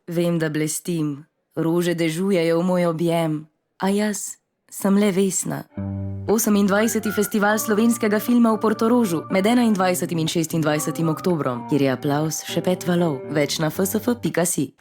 Vem, da blestim, rože dežujejo v moj objem, a jaz sem le Vesna. 28. festival slovenskega filma v Portorožu med 21. in 26. oktobrom, kjer je aplavz še 5 valov. Več na fsf.si.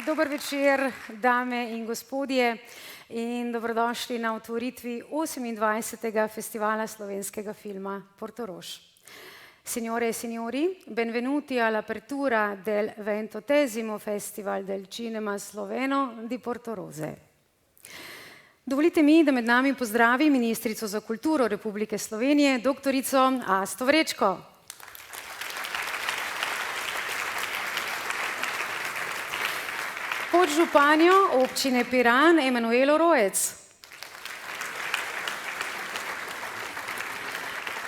Dober večer, dame in gospodje, in dobrodošli na otvoritvi 28. festivala slovenskega filma Portorož. Signore e signori, benvenuti all'apertura del 20° Festival del Cinema Sloveno di Portorože. Dovolite mi, da med nami pozdravim ministrico za kulturo Republike Slovenije, doktorico Asto Vrečko. Podžupanjo občine Piran Emanuelo Rojec,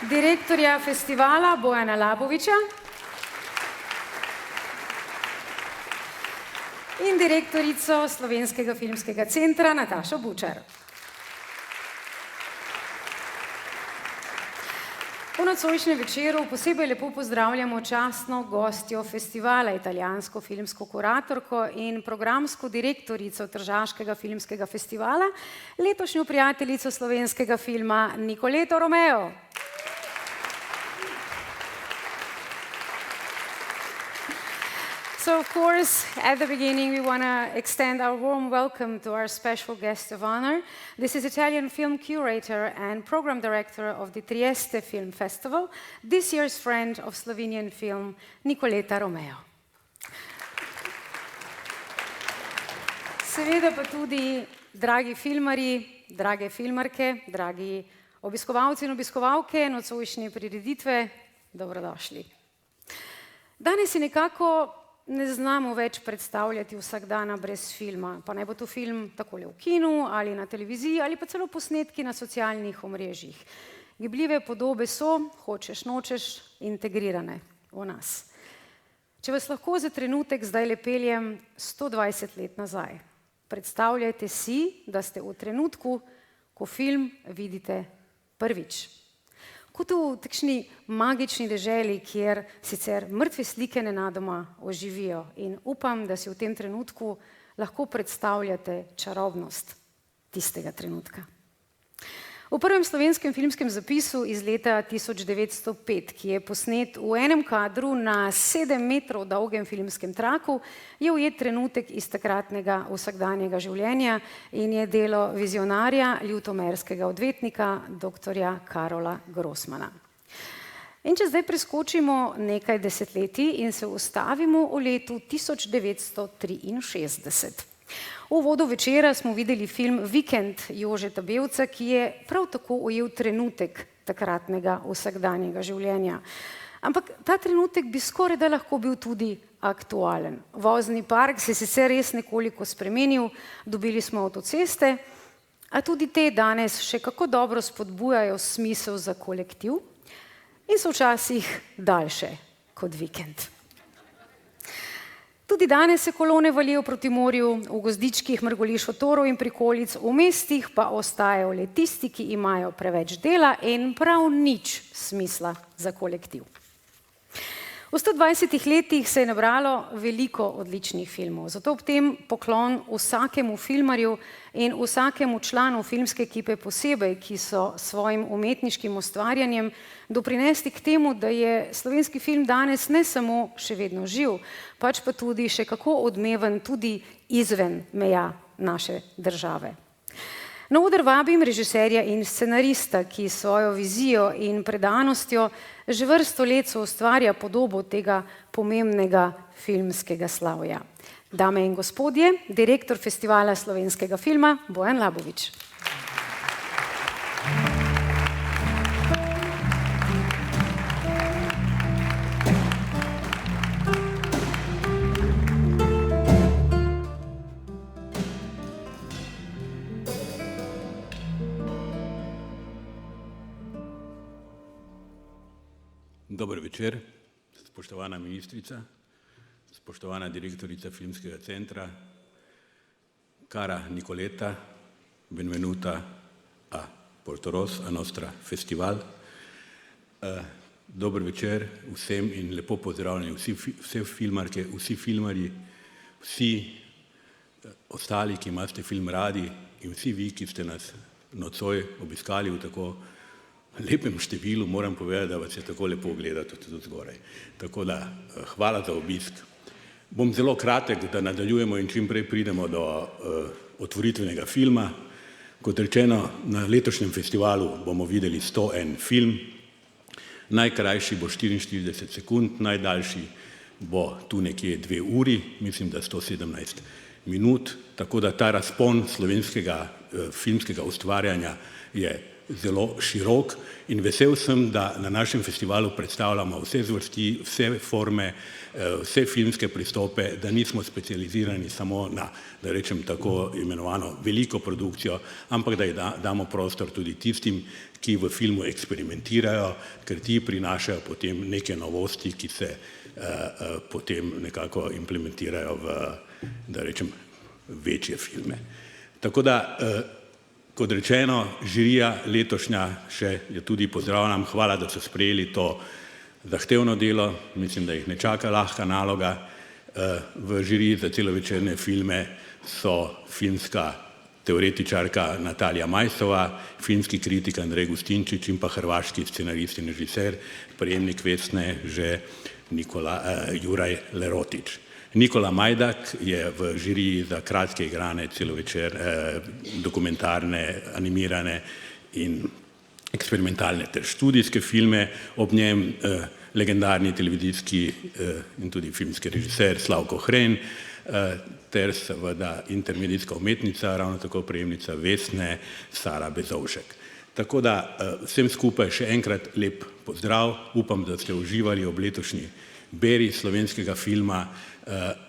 direktorja festivala Bojana Laboviča in direktorico Slovenskega filmskega centra Natašo Bučar. V nocojšnjem večeru posebej lepo pozdravljamo častno gostjo festivala, italijansko filmsko kuratorko in programsko direktorico Tržaškega filmskega festivala, letošnjo prijateljico slovenskega filma Nicoleto Romeo. So, of course, at the beginning we want to extend our warm welcome to our special guest of honor. This is Italian film curator and program director of the Trieste Film Festival, this year's friend of Slovenian film, Nicoleta Romeo. Seveda pa tudi, dragi filmarji, drage filmarke, dragi obiskovalci in obiskovalke nocojšnje prireditve, dobrodošli. Danes je nekako ne znamo več predstavljati vsakdana brez filma, pa naj bo to film takole v kinu ali na televiziji ali pa celo posnetki na socialnih omrežjih. Gibljive podobe so, hočeš nočeš, integrirane v nas. Če vas lahko za trenutek zdaj peljem 120 let nazaj, predstavljajte si, da ste v trenutku, ko film vidite prvič. Kot v takšni magični deželi, kjer sicer mrtve slike nenadoma oživijo, in upam, da si v tem trenutku lahko predstavljate čarobnost tistega trenutka. V prvem slovenskem filmskem zapisu iz leta 1905, ki je posnet v enem kadru na 7 metrov dolgem filmskem traku, je ujet trenutek iz takratnega vsakdanjega življenja in je delo vizionarja, ljutomerskega odvetnika, doktorja Karola Grossmana. In če zdaj preskočimo nekaj desetletij in se ustavimo v letu 1963. V uvodu večera smo videli film Vikend Jožeta Bevca, ki je prav tako ujel trenutek takratnega vsakdanjega življenja. Ampak ta trenutek bi skorajda lahko bil tudi aktualen. Vozni park se je sicer res nekoliko spremenil, dobili smo avtoceste, a tudi te danes še kako dobro spodbujajo smisel za kolektiv. in so včasih daljše kot vikend. Tudi danes se kolone valijo proti morju, v gozdičkih mrgoli šotorov in prikolic, v mestih pa ostajajo le tisti, ki imajo preveč dela in prav nič smisla za kolektiv. V 120 letih se je nabralo veliko odličnih filmov, zato ob tem poklon vsakemu filmarju in vsakemu članu filmske ekipe posebej, ki so svojim umetniškim ustvarjanjem doprinesli k temu, da je slovenski film danes ne samo še vedno živ, pač pa tudi še kako odmeven tudi izven meja naše države. Na oder vabim režiserja in scenarista, ki svojo vizijo in predanostjo že vrsto let soustvarja podobo tega pomembnega filmskega slavja. Dame in gospodje, direktor Festivala slovenskega filma Bojan Labovič. Dober večer, spoštovana ministrica, spoštovana direktorica Filmskega centra, cara Nicoletta, benvenuta a Portorož, a nostra festival. Dober večer vsem in lepo pozdravljeni vse filmarke, vsi filmarji, vsi ostali, ki imate film radi in vsi vi, ki ste nas nocoj obiskali v tako lepem številu, moram povedati, da vas je tako lepo gledati tudi zgoraj. Tako da, hvala za obisk. Bom zelo kratek, da nadaljujemo in čim prej pridemo do otvoritvenega filma. Kot rečeno, na letošnjem festivalu bomo videli 101 film. Najkrajši bo 44 sekund, najdaljši bo tu nekje 2 uri, mislim, da 117 minut. Tako da ta razpon slovenskega filmskega ustvarjanja je zelo širok in vesel sem, da na našem festivalu predstavljamo vse zvrsti, vse forme, vse filmske pristope, da nismo specializirani samo na, da rečem tako imenovano, veliko produkcijo, ampak da damo prostor tudi tistim, ki v filmu eksperimentirajo, ker ti prinašajo potem neke novosti, ki se potem nekako implementirajo v, da rečem, večje filme. Tako da, kot rečeno, žirija letošnja še je tudi pozdravljam, hvala, da so sprejeli to zahtevno delo, mislim, da jih ne čaka lahka naloga. V žiriji za celovečerne filme so filmska teoretičarka Natalija Majsova, filmski kritik Andrej Gustinčič in pa hrvaški scenarist in režiser, prejemnik Vesne že Juraj Lerotič. Nikola Majdak je v žiriji za kratke igrane, dokumentarne, animirane in eksperimentalne ter študijske filme, ob njem legendarni televizijski in tudi filmski režiser Slavko Hren ter seveda intermedijska umetnica, ravno tako prejemnica Vesne, Sara Bezovšek. Tako da vsem skupaj še enkrat lep pozdrav, upam, da ste uživali ob letošnji beri slovenskega filma.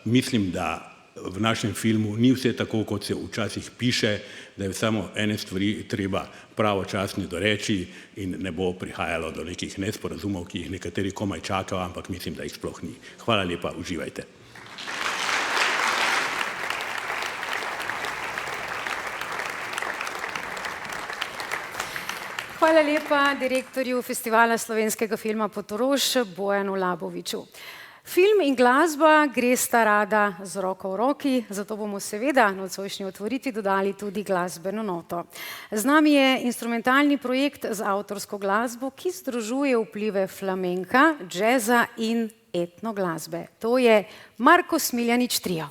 Mislim, da v našem filmu ni vse tako, kot se včasih piše, da je samo ene stvari treba pravočasno doreči in ne bo prihajalo do nekih nesporazumov, ki jih nekateri komaj čakajo, ampak mislim, da jih sploh ni. Hvala lepa, uživajte. Hvala lepa direktorju Festivala slovenskega filma Portorož Bojanu Laboviču. Film in glasba gresta rada z roko v roki, zato bomo seveda nocojšnji otvoritvi dodali tudi glasbeno noto. Z nami je instrumentalni projekt z avtorsko glasbo, ki združuje vplive flamenka, džeza in etno glasbe. To je Marko Smiljanić Trio.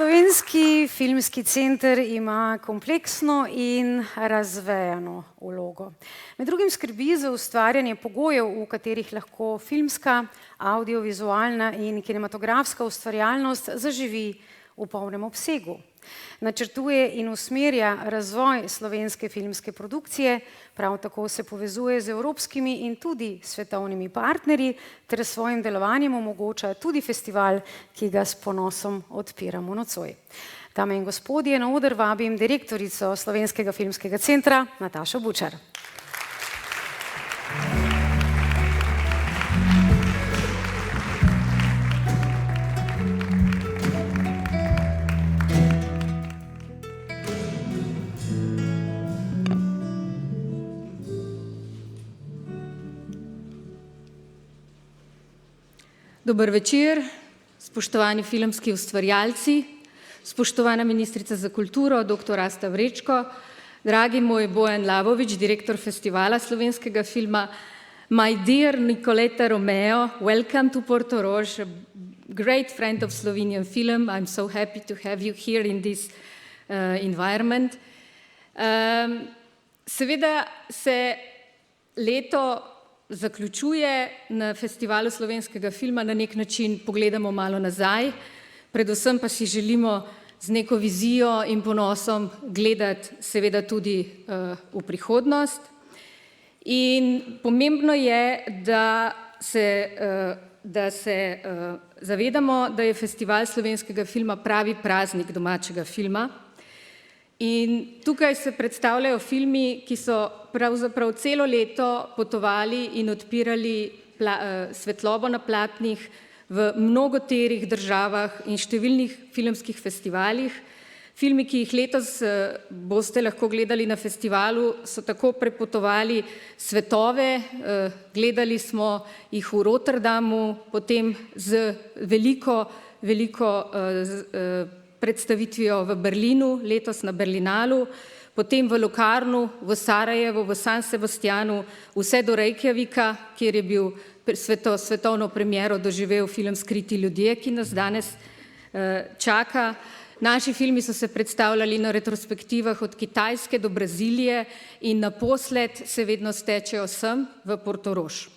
Slovenski filmski center ima kompleksno in razvejano vlogo. Med drugim skrbi za ustvarjanje pogojev, v katerih lahko filmska, audiovizualna in kinematografska ustvarjalnost zaživi v polnem obsegu. Načrtuje in usmerja razvoj slovenske filmske produkcije, prav tako se povezuje z evropskimi in tudi svetovnimi partnerji ter s svojim delovanjem omogoča tudi festival, ki ga s ponosom odpiramo nocoj. Dame in gospodje, na oder vabim direktorico Slovenskega filmskega centra Natašo Bučar. Dober večer, spoštovani filmski ustvarjalci, spoštovana ministrica za kulturo, dr. Asta Vrečko, dragi moj Bojan Lavovič, direktor Festivala slovenskega filma, my dear Nicoletta Romeo, welcome to Portorož, a great friend of Slovenian film. I'm so happy to have you here in this environment. Seveda se leto zaključuje, na Festivalu slovenskega filma na nek način pogledamo malo nazaj, predvsem pa si želimo z neko vizijo in ponosom gledati seveda tudi v prihodnost. In pomembno je, da se zavedamo, da je Festival slovenskega filma pravi praznik domačega filma. In tukaj se predstavljajo filmi, ki so pravzaprav celo leto potovali in odpirali svetlobo na platnih v mnogoterih državah in številnih filmskih festivalih. Filmi, ki jih letos boste lahko gledali na festivalu, so tako prepotovali svetove, gledali smo jih v Rotterdamu, potem z veliko predstavitvijo v Berlinu, letos na Berlinalu, potem v Locarnu, v Sarajevu, v San Sebastianu, vse do Reykjavika, kjer je bil svetovno premiero doživel film Skriti ljudje, ki nas danes čaka. Naši filmi so se predstavljali na retrospektivah od Kitajske do Brazilije in naposled se vedno stečejo sem v Portorož.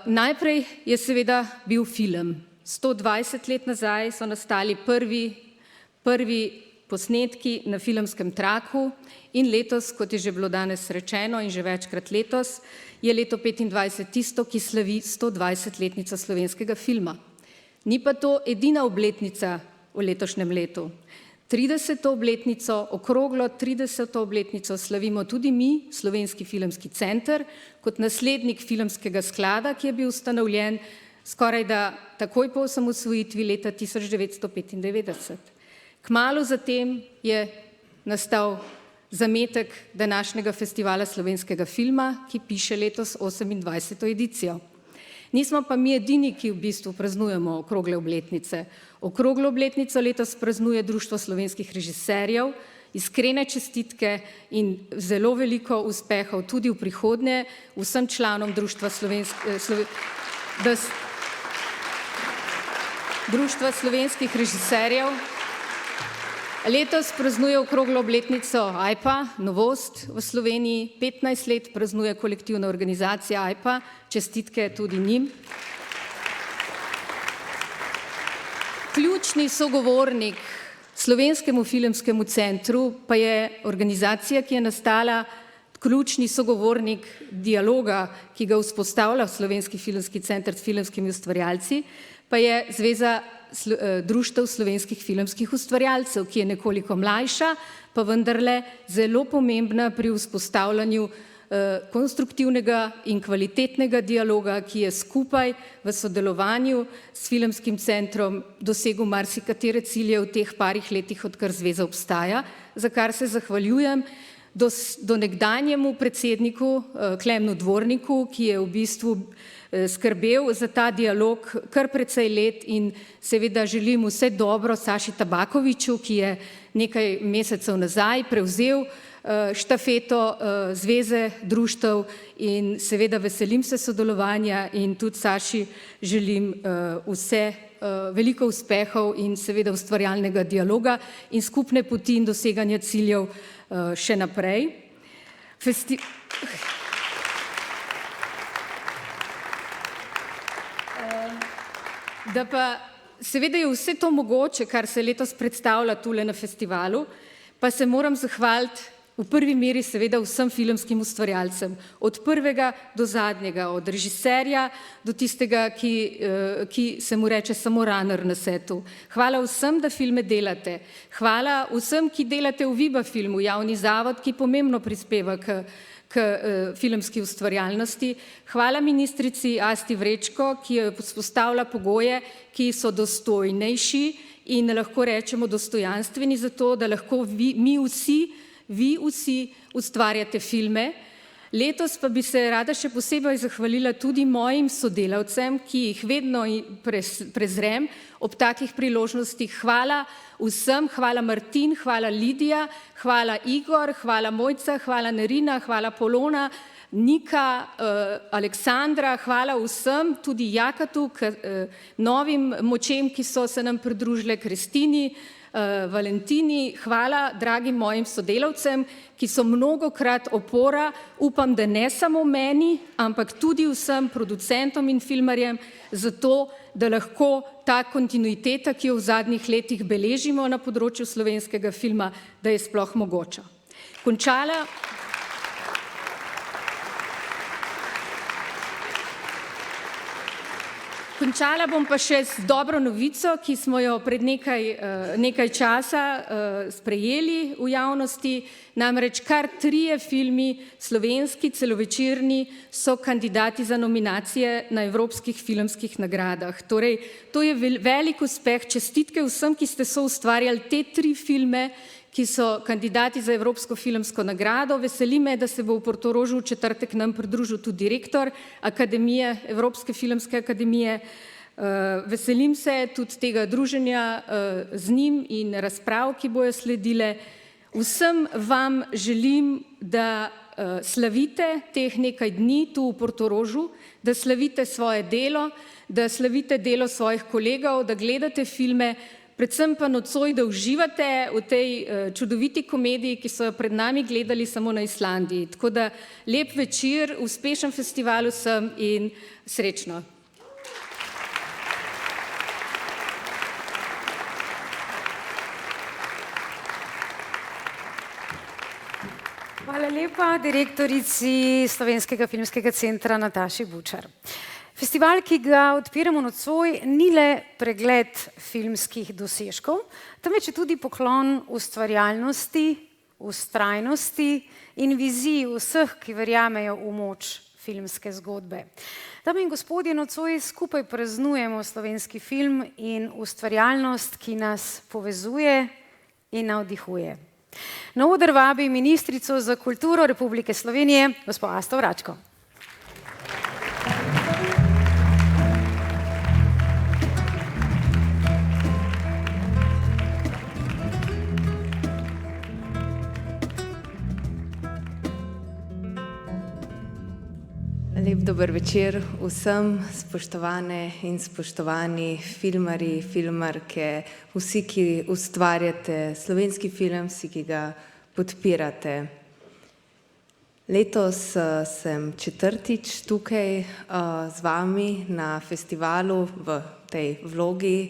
Najprej je seveda bil film. 120 let nazaj so nastali prvi posnetki na filmskem traku in letos, kot je že bilo danes rečeno in že večkrat letos, je leto 25 tisto, ki slavi 120-letnico slovenskega filma. Ni pa to edina obletnica v letošnjem letu. 30. obletnico, okroglo 30. obletnico slavimo tudi mi, Slovenski filmski center, kot naslednik filmskega sklada, ki je bil ustanovljen skorajda takoj po osamosvojitvi leta 1995. Kmalu zatem je nastal zametek današnjega Festivala slovenskega filma, ki piše letos 28. edicijo. Nismo pa mi edini, ki v bistvu praznujemo okrogle obletnice. Okroglo obletnico letos praznuje Društvo slovenskih režiserjev, iskrene čestitke in zelo veliko uspehov tudi v prihodnje vsem članom Društva slovenskih režiserjev. Letos praznuje okroglo obletnico AIPA, novost v Sloveniji, 15 let praznuje kolektivna organizacija AIPA, čestitke tudi njim. Ključni sogovornik Slovenskemu filmskemu centru pa je organizacija, ki je nastala ključni sogovornik dialoga, ki ga vzpostavlja Slovenski filmski center s filmskimi ustvarjalci, pa je Zveza društev slovenskih filmskih ustvarjalcev, ki je nekoliko mlajša, pa vendarle zelo pomembna pri vzpostavljanju konstruktivnega in kvalitetnega dialoga, ki je skupaj v sodelovanju s filmskim centrom dosegel marsikatere cilje v teh parih letih, odkar zveza obstaja, za kar se zahvaljujem do nekdanjemu predsedniku Klemnu Dvorniku, ki je v bistvu skrbel za ta dialog kar precej let, in seveda želim vse dobro Saši Tabakoviću, ki je nekaj mesecev nazaj prevzel štafeto Zveze društev, in seveda veselim se sodelovanja in tudi Saši želim veliko uspehov in seveda ustvarjalnega dialoga in skupne poti in doseganja ciljev še naprej. Da pa seveda je vse to mogoče, kar se letos predstavlja tule na festivalu, pa se moram zahvaliti v prvi meri seveda vsem filmskim ustvarjalcem, od prvega do zadnjega, od režiserja do tistega, ki se mu reče samo runner na setu. Hvala vsem, da filme delate. Hvala vsem, ki delate v Viba filmu, javni zavod, ki pomembno prispeva k filmski ustvarjalnosti. Hvala ministrici Asti Vrečko, ki je vzpostavila pogoje, ki so dostojnejši in lahko rečemo dostojanstveni za to, da lahko vi vsi ustvarjate filme. Letos pa bi se rada še posebej zahvalila tudi mojim sodelavcem, ki jih vedno prezrem ob takih priložnostih. Hvala vsem, hvala Martin, hvala Lidija, hvala Igor, hvala Mojca, hvala Nerina, hvala Polona, Nika, Aleksandra, hvala vsem, tudi Jakatu, novim močem, ki so se nam pridružile, Kristini, Valentini. Hvala dragim mojim sodelavcem, ki so mnogokrat opora, upam, da ne samo meni, ampak tudi vsem producentom in filmarjem, zato, da lahko ta kontinuiteta, ki jo v zadnjih letih beležimo na področju slovenskega filma, da je sploh mogoča. Končala bom pa še z dobro novico, ki smo jo pred nekaj časa sprejeli v javnosti, namreč kar 3 filmi, slovenski, celovečerni, so kandidati za nominacije na Evropskih filmskih nagradah. Torej, to je velik uspeh, čestitke vsem, ki ste soustvarjali te 3 filme, ki so kandidati za Evropsko filmsko nagrado. Veseli me, da se bo v Portorožu v četrtek nam pridružil tudi direktor Akademije, Evropske filmske akademije. Veselim se tudi tega druženja z njim in razprav, ki bojo sledile. Vsem vam želim, da slavite teh nekaj dni tu v Portorožu, da slavite svoje delo, da slavite delo svojih kolegov, da gledate filme, predvsem pa nocoj, da uživate v tej čudoviti komediji, ki so jo pred nami gledali samo na Islandiji. Tako da lep večer, uspešen festival vsem in srečno. Hvala lepa direktorici Slovenskega filmskega centra Nataši Bučar. Festival, ki ga odpiramo nocoj, ni le pregled filmskih dosežkov, temveč je tudi poklon ustvarjalnosti, vztrajnosti in viziji vseh, ki verjamejo v moč filmske zgodbe. Dame in gospodje, nocoj skupaj praznujemo slovenski film in ustvarjalnost, ki nas povezuje in navdihuje. Na oder vabi ministrico za kulturo Republike Slovenije, gospo Asto Vračko. Lep dober večer vsem, spoštovane in spoštovani filmarji, filmarke, vsi, ki ustvarjate slovenski film, vsi, ki ga podpirate. Letos sem 4. tukaj z vami na festivalu v tej vlogi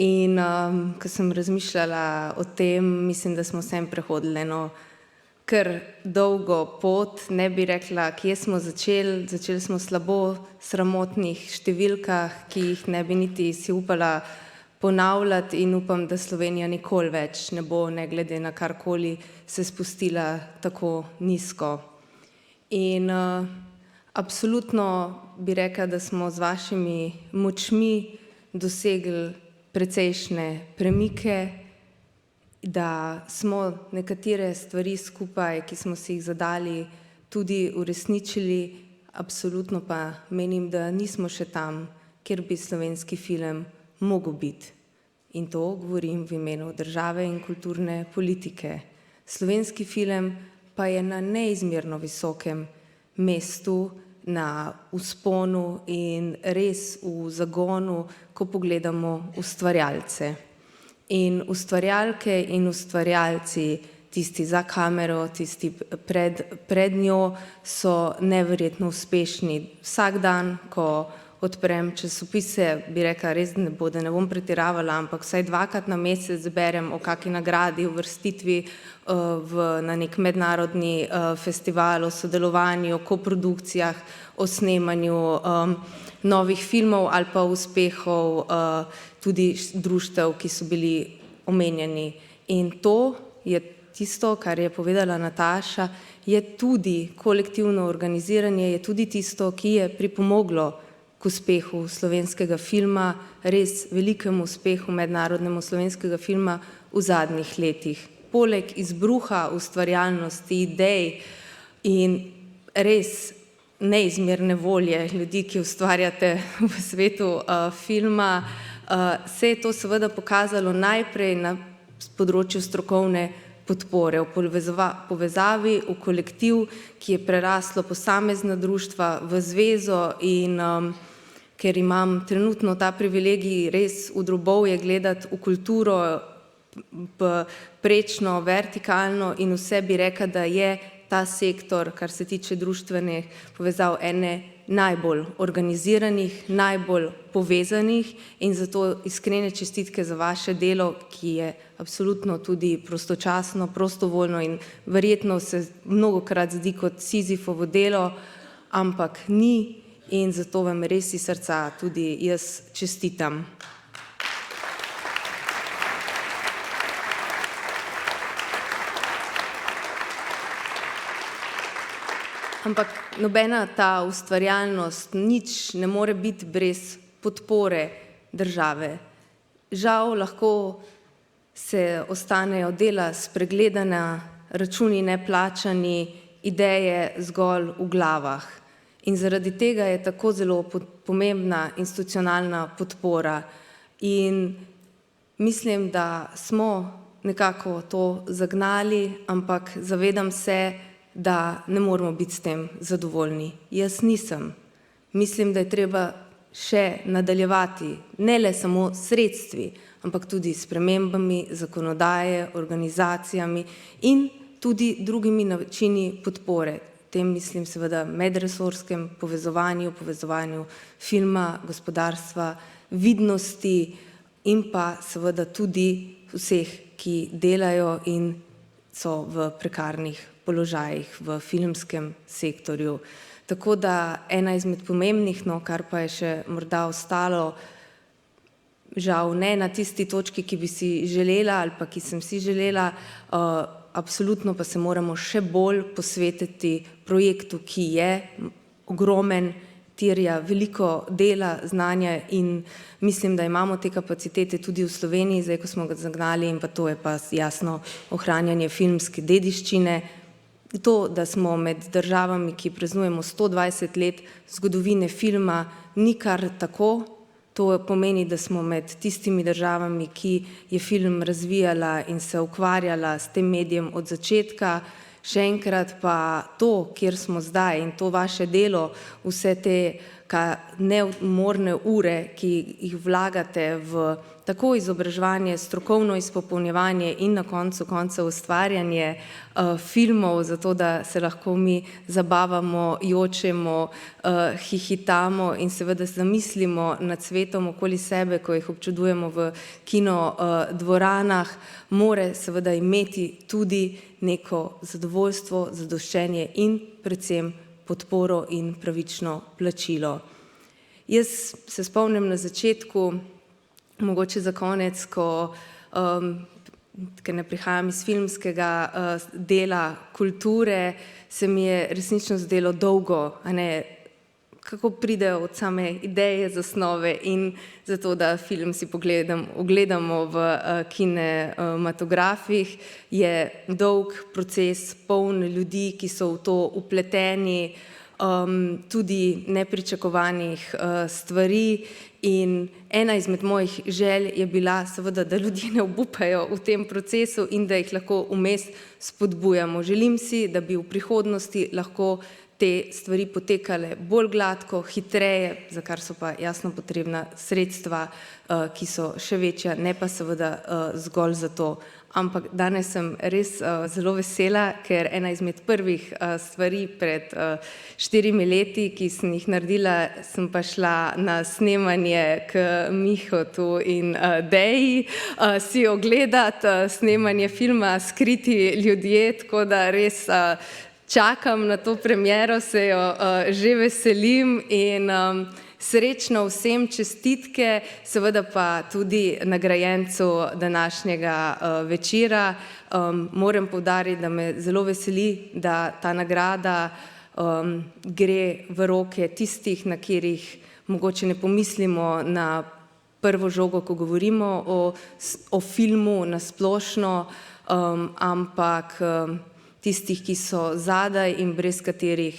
in ko sem razmišljala o tem, mislim, da smo vsem prehodili eno kar dolgo pot, ne bi rekla, kje smo začeli. Začeli smo slabo, sramotnih številkah, ki jih ne bi niti si upala ponavljati in upam, da Slovenija nikoli več ne bo, ne glede na karkoli, se spustila tako nizko. In absolutno bi rekla, da smo z vašimi močmi dosegli precejšnje premike, da smo nekatere stvari skupaj, ki smo si jih zadali, tudi uresničili, absolutno pa menim, da nismo še tam, kjer bi slovenski film mogel biti. In to govorim v imenu države in kulturne politike. Slovenski film pa je na neizmerno visokem mestu, na vzponu in res v zagonu, ko pogledamo ustvarjalce. In ustvarjalke in ustvarjalci, tisti za kamero, tisti pred njo, so neverjetno uspešni. Vsak dan, ko odprem časopise, bi rekla, res ne bom pretiravala, ampak vsaj 2-krat na mesec berem o kaki nagradi, uvrstitvi na nek mednarodni festival, o sodelovanju, o koprodukcijah, o snemanju novih filmov ali pa uspehov tudi društev, ki so bili omenjeni. In to je tisto, kar je povedala Nataša, je tudi kolektivno organiziranje, je tudi tisto, ki je pripomoglo k uspehu slovenskega filma, res velikemu uspehu mednarodnemu slovenskega filma v zadnjih letih. Poleg izbruha ustvarjalnosti, idej in res neizmerne volje ljudi, ki ustvarjate v svetu filma, se je to seveda pokazalo najprej na področju strokovne podpore, v povezavi, v kolektiv, ki je preraslo posamezna društva v zvezo in ker imam trenutno ta privilegij res v drobovje gledati v kulturo prečno, vertikalno in vse bi rekla, da je ta sektor, kar se tiče društvenih povezav, ene najbolj organiziranih, najbolj povezanih in zato iskrene čestitke za vaše delo, ki je absolutno tudi prostočasno, prostovoljno in verjetno se mnogokrat zdi kot Sizifovo delo, ampak ni in zato vam res iz srca tudi jaz čestitam. Ampak nobena ta ustvarjalnost, nič ne more biti brez podpore države. Žal lahko se ostanejo dela spregledana, računi neplačani, ideje zgolj v glavah. In zaradi tega je tako zelo pomembna institucionalna podpora. In mislim, da smo nekako to zagnali, ampak zavedam se, da ne moramo biti s tem zadovoljni. Jaz nisem. Mislim, da je treba še nadaljevati, ne le samo sredstvi, ampak tudi spremembami zakonodaje, organizacijami in tudi drugimi načini podpore. Tem mislim seveda medresorskem povezovanju filma, gospodarstva, vidnosti in pa seveda tudi vseh, ki delajo in so v prekarnih položajih v filmskem sektorju. Tako da ena izmed pomembnih, kar pa je še morda ostalo, žal ne na tisti točki, ki bi si želela ali pa ki sem si želela, absolutno pa se moramo še bolj posvetiti projektu, ki je ogromen, terja veliko dela, znanja in mislim, da imamo te kapacitete tudi v Sloveniji, zdaj ko smo ga zagnali in pa to je pa jasno ohranjanje filmske dediščine. To, da smo med državami, ki praznujemo 120 let zgodovine filma, ni kar tako. To pomeni, da smo med tistimi državami, ki je film razvijala in se ukvarjala s tem medijem od začetka. Še enkrat pa to, kjer smo zdaj in to vaše delo, vse te neumorne ure, ki jih vlagate v tako izobraževanje, strokovno izpopolnjevanje in na koncu koncev ustvarjanje filmov, zato da se lahko mi zabavamo, jočemo, hihitamo in seveda zamislimo nad svetom okoli sebe, ko jih občudujemo v kino dvoranah, more seveda imeti tudi neko zadovoljstvo, zadoščenje in predvsem podporo in pravično plačilo. Jaz se spomnim na začetku, mogoče za konec, ker ne prihajam iz filmskega dela kulture, se mi je resnično zdelo dolgo, kako pride od same ideje, zasnove in zato, da film si ogledamo v kinematografih, je dolg proces, poln ljudi, ki so v to vpleteni, tudi nepričakovanih stvari in ena izmed mojih želj je bila seveda, da ljudje ne obupajo v tem procesu in da jih lahko vmes spodbujamo. Želim si, da bi v prihodnosti lahko te stvari potekale bolj gladko, hitreje, za kar so pa jasno potrebna sredstva, ki so še večja, ne pa seveda zgolj za to. Ampak danes sem res zelo vesela, ker ena izmed prvih stvari pred 4 leti, ki sem jih naredila, sem pa šla na snemanje k Mihotu in Deji, si ogledati snemanje filma Skriti ljudje, tako da res čakam na to premiero, se jo že veselim in srečno vsem, čestitke, seveda pa tudi nagrajencu današnjega večera. Moram poudariti, da me zelo veseli, da ta nagrada gre v roke tistih, na katerih mogoče ne pomislimo na prvo žogo, ko govorimo o filmu na splošno, ampak tistih, ki so zadaj in brez katerih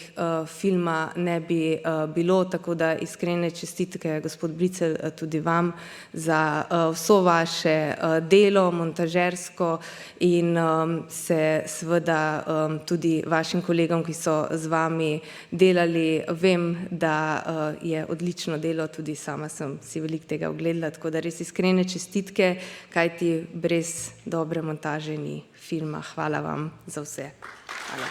filma ne bi bilo, tako da iskrene čestitke, gospod Bricelj, tudi vam za vso vaše delo, montažersko in se seveda tudi vašim kolegom, ki so z vami delali. Vem, da je odlično delo, tudi sama sem si veliko tega ogledala, tako da res iskrene čestitke, kajti brez dobre montaže ni filma. Hvala vam za vse. Hvala.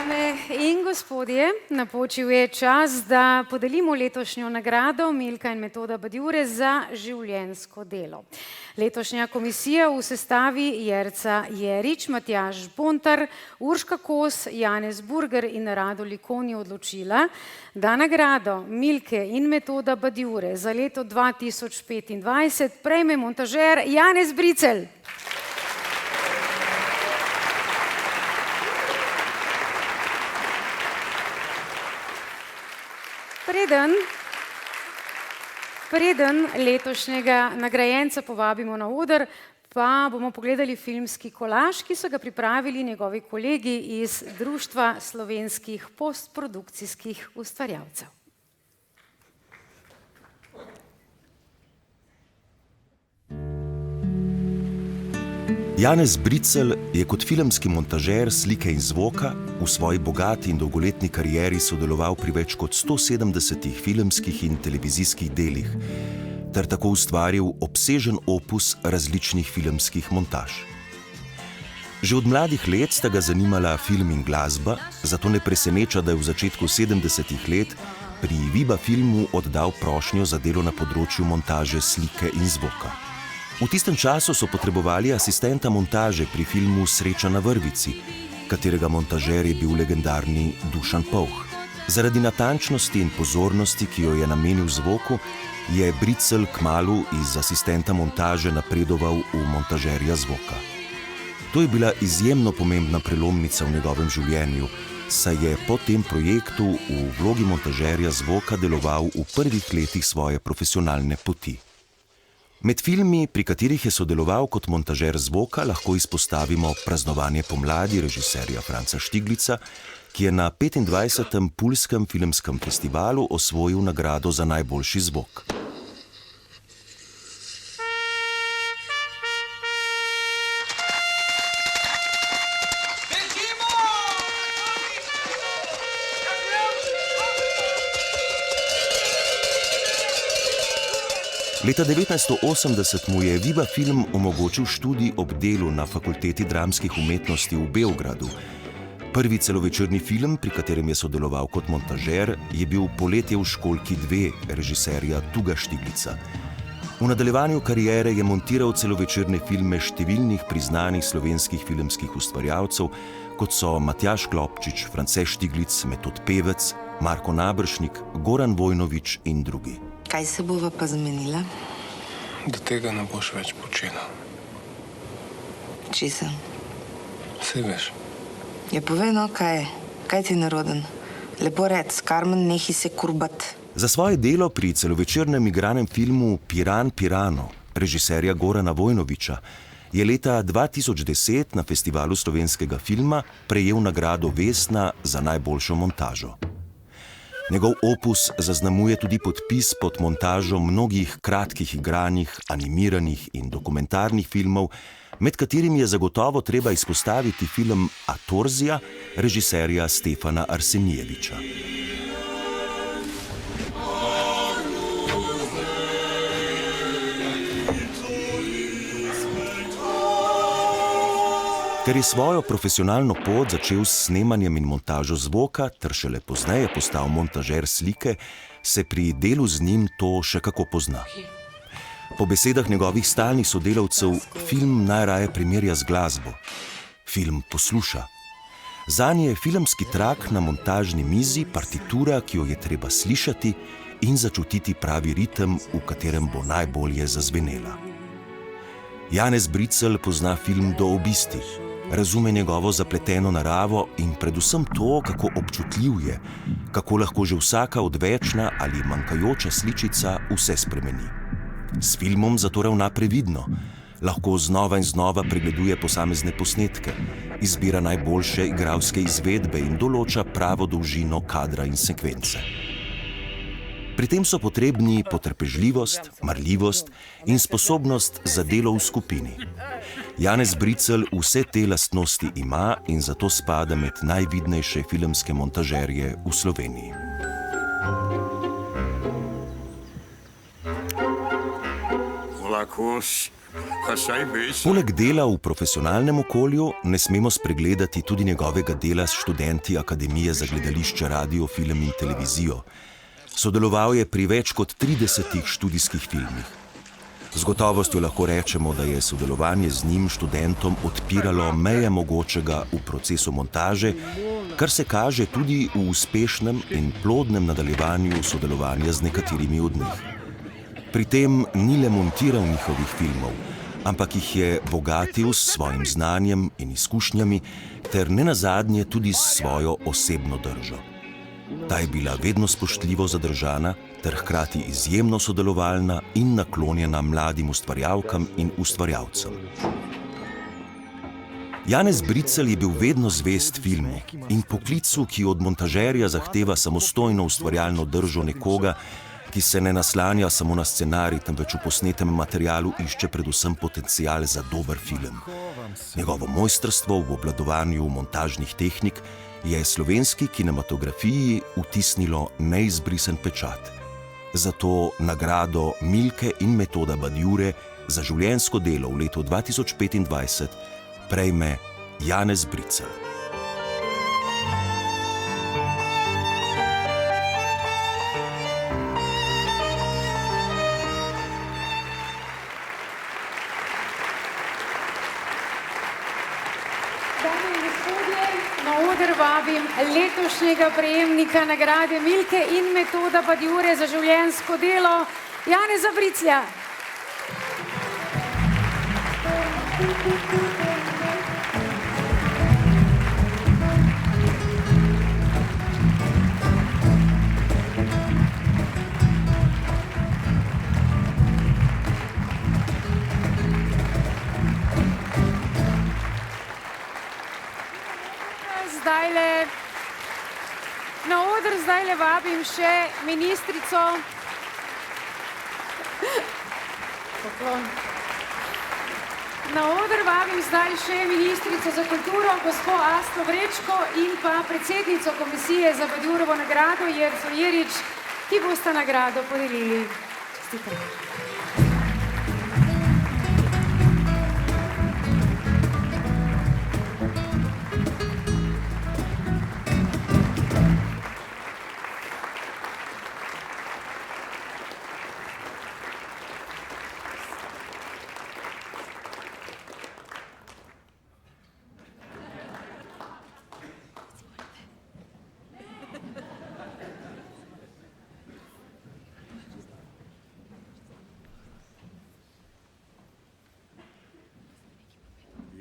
Dame in gospodje, napočil je čas, da podelimo letošnjo nagrado Milka in Metoda Badiure za življenjsko delo. Letošnja komisija v sestavi Jerca Jerič, Matjaž Bontar, Urška Kos, Janez Burger in Rado Likon je odločila, da nagrado Milke in Metoda Badiure za leto 2025 prejme montažer Janez Bricelj. Preden letošnjega nagrajenca povabimo na oder, pa bomo pogledali filmski kolaž, ki so ga pripravili njegovi kolegi iz Društva slovenskih postprodukcijskih ustvarjalcev. Janez Bricelj je kot filmski montažer slike in zvoka v svoji bogati in dolgoletni karieri sodeloval pri več kot 170 filmskih in televizijskih delih, ter tako ustvaril obsežen opus različnih filmskih montaž. Že od mladih let sta ga zanimala film in glasba, zato ne preseneča, da je v začetku 70-ih let pri Viba filmu oddal prošnjo za delo na področju montaže slike in zvoka. V tistem času so potrebovali asistenta montaže pri filmu Sreča na vrvici, katerega montažer je bil legendarni Dušan Povh. Zaradi natančnosti in pozornosti, ki jo je namenil zvoku, je Bricelj kmalu iz asistenta montaže napredoval v montažerja zvoka. To je bila izjemno pomembna prelomnica v njegovem življenju, saj je po tem projektu v vlogi montažerja zvoka deloval v prvih letih svoje profesionalne poti. Med filmi, pri katerih je sodeloval kot montažer zvoka, lahko izpostavimo Praznovanje pomladi režiserja Franca Štiglica, ki je na 25. Puljskem filmskem festivalu osvojil nagrado za najboljši zvok. Leta 1980 mu je Viba film omogočil študij ob delu na Fakulteti dramskih umetnosti v Beogradu. Prvi celovečerni film, pri katerem je sodeloval kot montažer, je bil Poletje v školjki 2 režiserja Tuga Štiglica. V nadaljevanju kariere je montiral celovečerne filme številnih priznanih slovenskih filmskih ustvarjalcev, kot so Matjaž Klopčič, France Štiglic, Metod Pevec, Marko Naberšnik, Goran Vojnović in drugi. Kaj se bova pa zmenila? Da tega ne boš več počela. Česa? Saj veš. Ja, povej no, kaj je? Kaj ti je neroden? Lepo rec, Karmen, nehi se kurbat. Za svoje delo pri celovečernem igranem filmu Piran Pirano režiserja Gorana Vojnovića je leta 2010 na Festivalu slovenskega filma prejel nagrado Vesna za najboljšo montažo. Njegov opus zaznamuje tudi podpis pod montažo mnogih kratkih igranih, animiranih in dokumentarnih filmov, med katerimi je zagotovo treba izpostaviti film Atorzija režiserja Stefana Arsenijeviča. Ker je svojo profesionalno pot začel s snemanjem in montažo zvoka, ter šele pozneje postal montažer slike, se pri delu z njim to še kako pozna. Po besedah njegovih stalnih sodelavcev, film najraje primerja z glasbo. Film posluša. Zanje je filmski trak na montažni mizi partitura, ki jo je treba slišati in začutiti pravi ritem, v katerem bo najbolje zazvenela. Janez Bricelj pozna film do obisti. Razume njegovo zapleteno naravo in predvsem to, kako občutljiv je, kako lahko že vsaka odvečna ali manjkajoča sličica vse spremeni. S filmom zato ravna previdno, lahko znova in znova pregleduje posamezne posnetke, izbira najboljše igralske izvedbe in določa pravo dolžino kadra in sekvence. Pri tem so potrebni potrpežljivost, marljivost in sposobnost za delo v skupini. Janez Bricelj vse te lastnosti ima in zato spada med najvidnejše filmske montažerje v Sloveniji. Hola, Kos. Poleg dela v profesionalnem okolju ne smemo spregledati tudi njegovega dela s študenti Akademije za gledališče, radio, film in televizijo. Sodeloval je pri več kot 30 študijskih filmih. Z gotovostjo lahko rečemo, da je sodelovanje z njim študentom odpiralo meje mogočega v procesu montaže, kar se kaže tudi v uspešnem in plodnem nadaljevanju sodelovanja z nekaterimi od njih. Pri tem ni le montiral njihovih filmov, ampak jih je bogatil s svojim znanjem in izkušnjami ter nenazadnje tudi s svojo osebno držo. Ta je bila vedno spoštljivo zadržana ter hkrati izjemno sodelovalna in naklonjena mladim ustvarjalkam in ustvarjalcem. Janez Bricelj je bil vedno zvest filmu in poklicu, ki od montažerja zahteva samostojno ustvarjalno držo nekoga, ki se ne naslanja samo na scenarij, temveč v posnetem materialu išče predvsem potencial za dober film. Njegovo mojstrstvo v obvladovanju montažnih tehnik je slovenski kinematografiji vtisnilo neizbrisen pečat. Zato nagrado Milke in Metoda Badjure za življenjsko delo v letu 2025 prejme Janez Bricelj. Vabim letošnjega prejemnika nagrade Milke in Metoda Badjure za življenjsko delo, Janeza Briclja. Na oder zdajle vabim še ministrico. Na oder vabim zdaj še ministrico za kulturo, gospo Asto Vrečko in pa predsednico komisije za Badjurovo nagrado, Jerco Jerič, ki bosta nagrado podelili. Čestitam.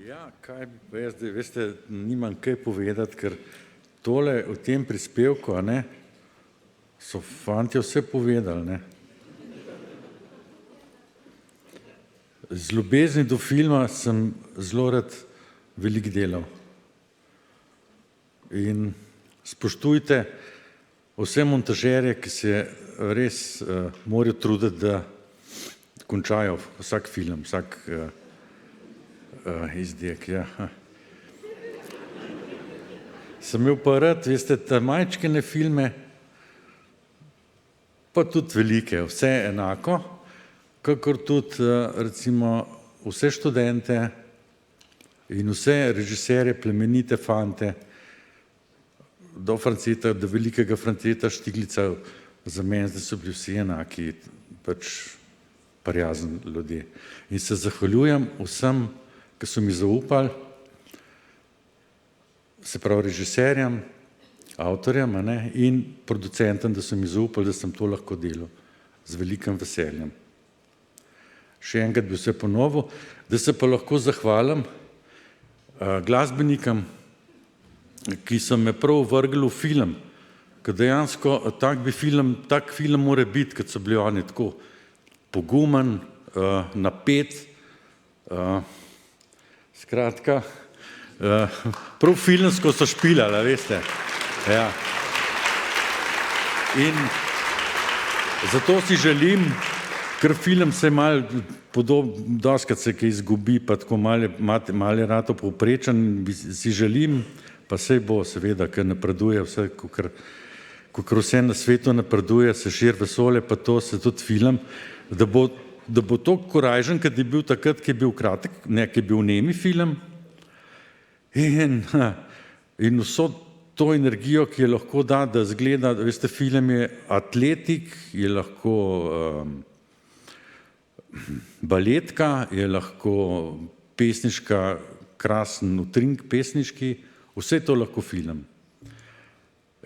Ja, kaj bi pa jaz zdaj, veste, nimam kaj povedati, ker tole v tem prispevku, so fantje vse povedali, Z ljubezni do filma sem zelo rad veliko delal. In spoštujte vse montažerje, ki se res morajo truditi, da končajo vsak film, vsak izdelek, ja. Sem imel pa rad, veste, ta majčkene filme, pa tudi velike, vse enako, kakor tudi, recimo, vse študente in vse režiserje, plemenite fante, do velikega Franceta Štiglica, za meni zdaj so bili vsi enaki, pač prijazni ljudje. In se zahvaljujem vsem, ki so mi zaupali, se pravi režiserjem, avtorjem in producentom, da so mi zaupali, da sem to lahko delal z velikim veseljem. Še enkrat bi vse ponovil, da se pa lahko zahvalim glasbenikom, ki so me prav vrgli v film, ker dejansko tak film mora biti, kot so bili oni, tako pogumen, napet, skratka, prav filmsko so špilali, veste. Ja. In zato si želim, ker film se malo doskrat se kaj izgubi, pa tako malo je rato povprečen, si želim, pa sej bo seveda, ker napreduje vse, kakor vse na svetu napreduje, se širi vesolje, pa to se tudi film, da bo da bo toliko korajžen, kot je bil takrat, ki je bil kratek, ne, ki je bil nemi film. In vso to energijo, ki je lahko da zgleda, veste, film je atletik, je lahko baletka, je lahko pesniška, krasen utrink pesniški, vse to lahko film.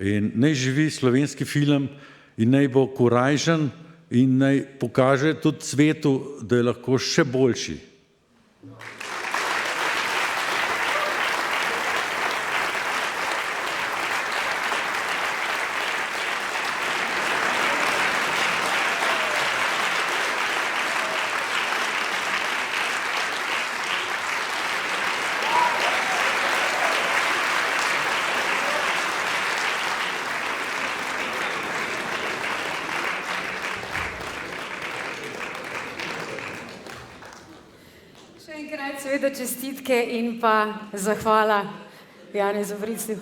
In naj živi slovenski film in naj bo korajžen in naj pokaže tudi svetu, da je lahko še boljši. Še enkrat seveda čestitke in pa zahvala Janezu Briclju.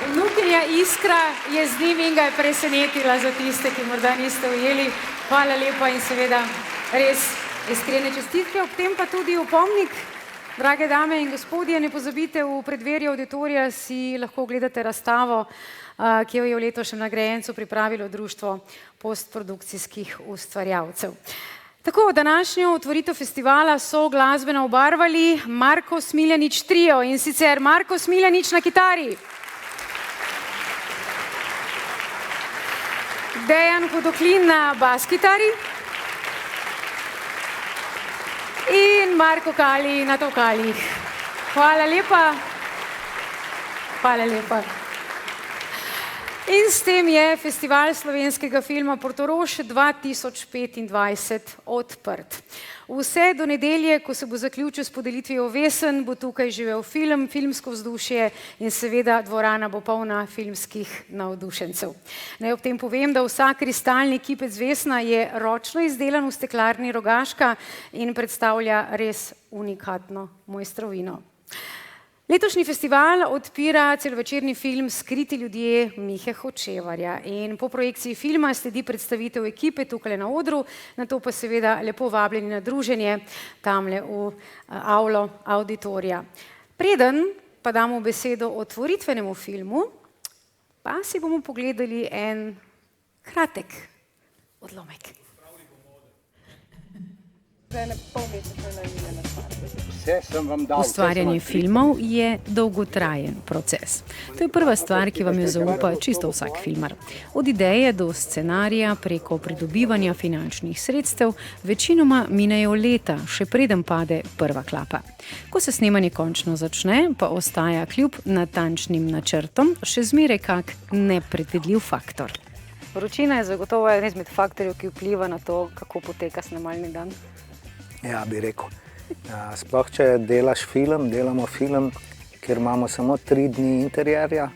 Vnukinja Iskra je z njim in ga je presenetila za tiste, ki morda niste ujeli. Hvala lepa in seveda res iskrene čestitke. Ob tem pa tudi opomnik, drage dame in gospodje, ne pozabite, v predverju auditorija si lahko gledate razstavo, ki jo je v letošnjem nagrajencu pripravilo Društvo postprodukcijskih ustvarjalcev. Tako, današnjo otvoritev festivala so glasbeno obarvali Marko Smiljanić trio, in sicer Marko Smiljanić na kitari, Dejan Hudoklin na bas kitari in Marko Kali na tokalih. Hvala lepa. Hvala lepa. In s tem je Festival slovenskega filma Portorož 2025 odprt. Vse do nedelje, ko se bo zaključil s podelitvijo vesen, bo tukaj živel film, filmsko vzdušje in seveda dvorana bo polna filmskih navdušencev. Naj ob tem povem, da vsak kristalni kipec vesna je ročno izdelan v steklarni Rogaška in predstavlja res unikatno mojstrovino. Letošnji festival odpira celovečerni film Skriti ljudje Mihe Hočevarja in po projekciji filma sledi predstavitev ekipe tukaj na odru, nato pa seveda lepo vabljeni na druženje tamle v avlo auditorija. Preden pa damo besedo otvoritvenemu filmu, pa si bomo pogledali en kratek odlomek. Ustvarjanje filmov je dolgotrajen proces. To je prva stvar, ki vam jo zaupa čisto vsak filmar. Od ideje do scenarija preko pridobivanja finančnih sredstev večinoma minejo leta, še preden pade prva klapa. Ko se snemanje končno začne, pa ostaja kljub natančnim načrtom še zmeraj kak nepredvidljiv faktor. Vročina je zagotovo eden izmed faktorjev, ki vpliva na to, kako poteka snemalni dan. Ja, bi rekel. Sploh, če delaš film, delamo film, kjer imamo samo 3 dni interierja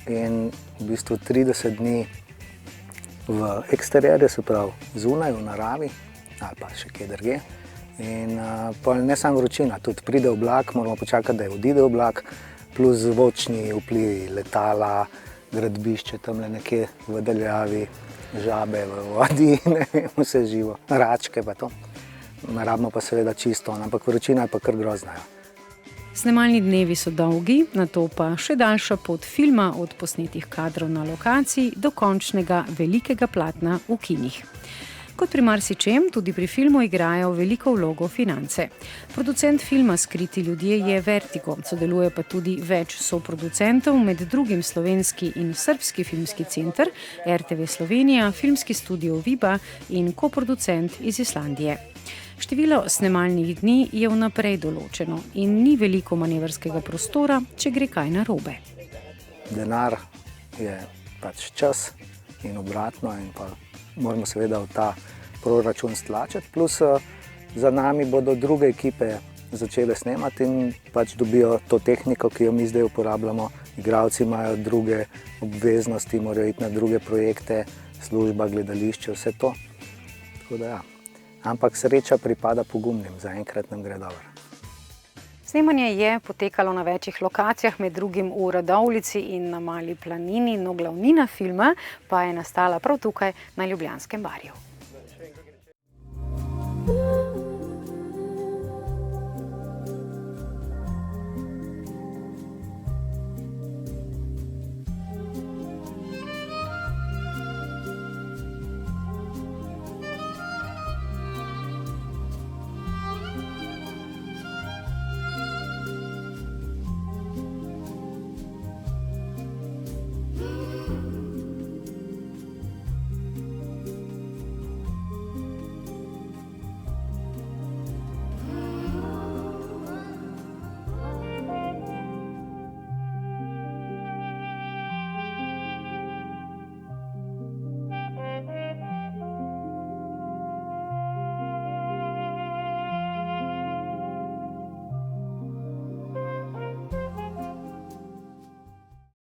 in v bistvu 30 dni v eksterierju, se pravi zunaj, v naravi, ali pa še kje drugje. In ne samo vročina, tudi pride oblak, moramo počakati, da je odide oblak, plus zvočni vplivi, letala, gradbišče tamle nekje v daljavi, žabe v vodi, ne vem, vse živo, račke pa to. Rabimo pa seveda čisto, ampak vročina je pa kar grozna. Snemalni dnevi so dolgi, nato pa še daljša pot filma od posnetih kadrov na lokaciji do končnega velikega platna v kinih. Kot pri marsičem, tudi pri filmu igrajo veliko vlogo finance. Producent filma Skriti ljudje je Vertigo, sodeluje pa tudi več soproducentov, med drugim Slovenski in Srbski filmski center, RTV Slovenija, Filmski studio Viba in koproducent iz Islandije. Število snemalnih dni je vnaprej določeno in ni veliko manevrskega prostora, če gre kaj narobe. Denar je pač čas in obratno in pa moramo seveda v ta proračun stlačiti, plus za nami bodo druge ekipe začele snemati in pač dobijo to tehniko, ki jo mi zdaj uporabljamo. Igralci imajo druge obveznosti, morajo iti na druge projekte, služba, gledališče, vse to. Tako da ja. Ampak sreča pripada pogumnim, zaenkrat nam gre dobro. Snemanje je potekalo na večjih lokacijah, med drugim v Radovljici in na Mali planini, no glavnina filma pa je nastala prav tukaj na Ljubljanskem barju.